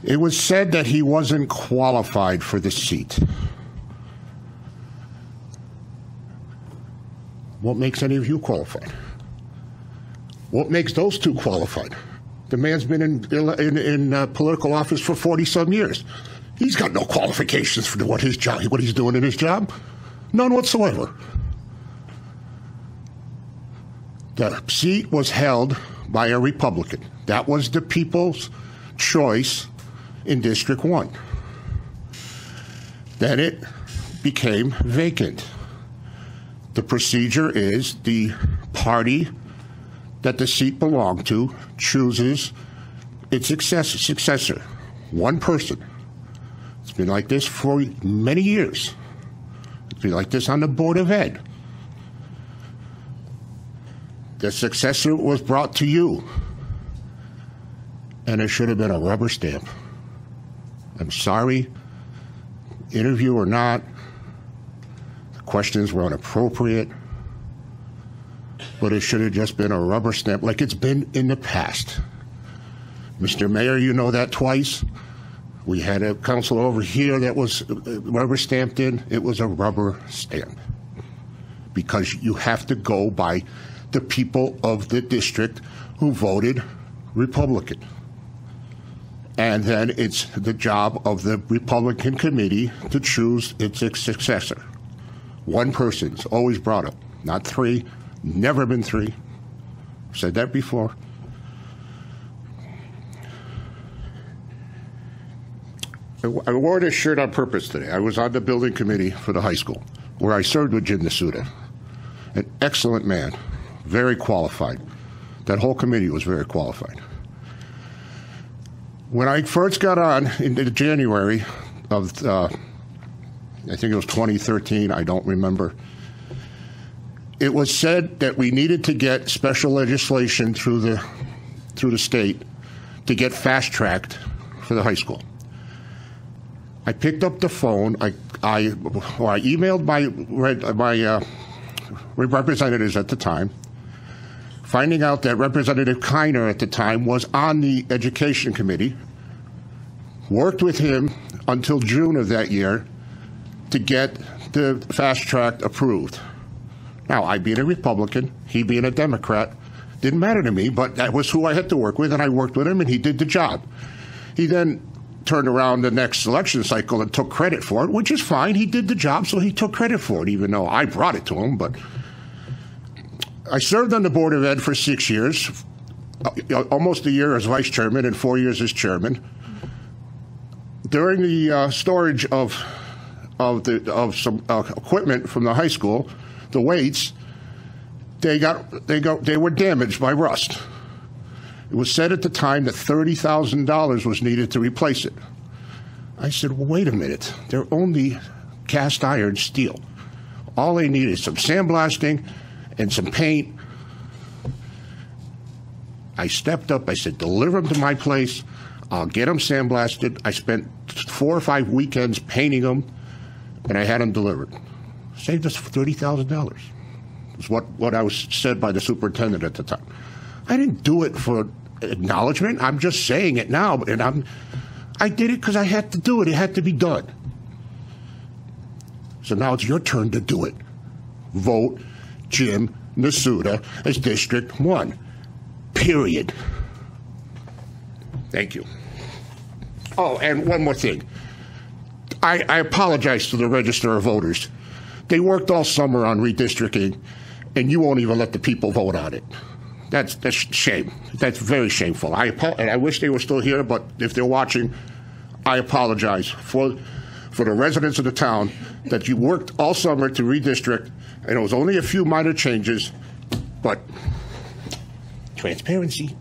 It was said that he wasn't qualified for the seat. What makes any of you qualified? What makes those two qualified? The man's been in political office for 40-some years. He's got no qualifications for what he's doing in his job. None whatsoever. The seat was held by a Republican. That was the people's choice in District 1. Then it became vacant. The procedure is the party that the seat belonged to chooses its successor. One person. It's been like this for many years. It's been like this on the Board of Ed. The successor was brought to you, and it should have been a rubber stamp. I'm sorry, interview or not, the questions were inappropriate, but it should have just been a rubber stamp like it's been in the past. Mr. Mayor, you know that twice. We had a councilor over here that was rubber stamped in. It was a rubber stamp because you have to go by the people of the district who voted Republican. And then it's the job of the Republican committee to choose its successor. One person's always brought up, not three, never been three. Said that before. I wore this shirt on purpose today. I was on the building committee for the high school, where I served with Jim Nasuda. An excellent man, very qualified. That whole committee was very qualified. When I first got on in January of, I think it was 2013, I don't remember, it was said that we needed to get special legislation through the state to get fast-tracked for the high school. I picked up the phone. I emailed my representatives at the time, finding out that Representative Kiner at the time was on the Education Committee, worked with him until June of that year to get the fast track approved. Now, I being a Republican, he being a Democrat, didn't matter to me, but that was who I had to work with, and I worked with him, and he did the job. He then turned around the next election cycle and took credit for it, which is fine. He did the job, so he took credit for it, even though I brought it to him. But I served on the Board of Ed for 6 years, almost a year as vice chairman and 4 years as chairman. During the storage of some equipment from the high school, the weights, they were damaged by rust. It was said at the time that $30,000 was needed to replace it. I said, well, wait a minute. They're only cast iron steel. All they need is some sandblasting and some paint. I stepped up. I said, deliver them to my place. I'll get them sandblasted. I spent 4 or 5 weekends painting them, and I had them delivered. Saved us $30,000. Is what I was said by the superintendent at the time. I didn't do it for acknowledgement. I'm just saying it now, and I did it because I had to do it. It had to be done. So now it's your turn to do it. Vote Jim Nasuda as District 1. Period. Thank you. Oh, and one more thing. I apologize to the Register of Voters. They worked all summer on redistricting, and you won't even let the people vote on it. That's shame. That's very shameful. And I wish they were still here, but if they're watching, I apologize for the residents of the town that you worked all summer to redistrict, and it was only a few minor changes, but transparency.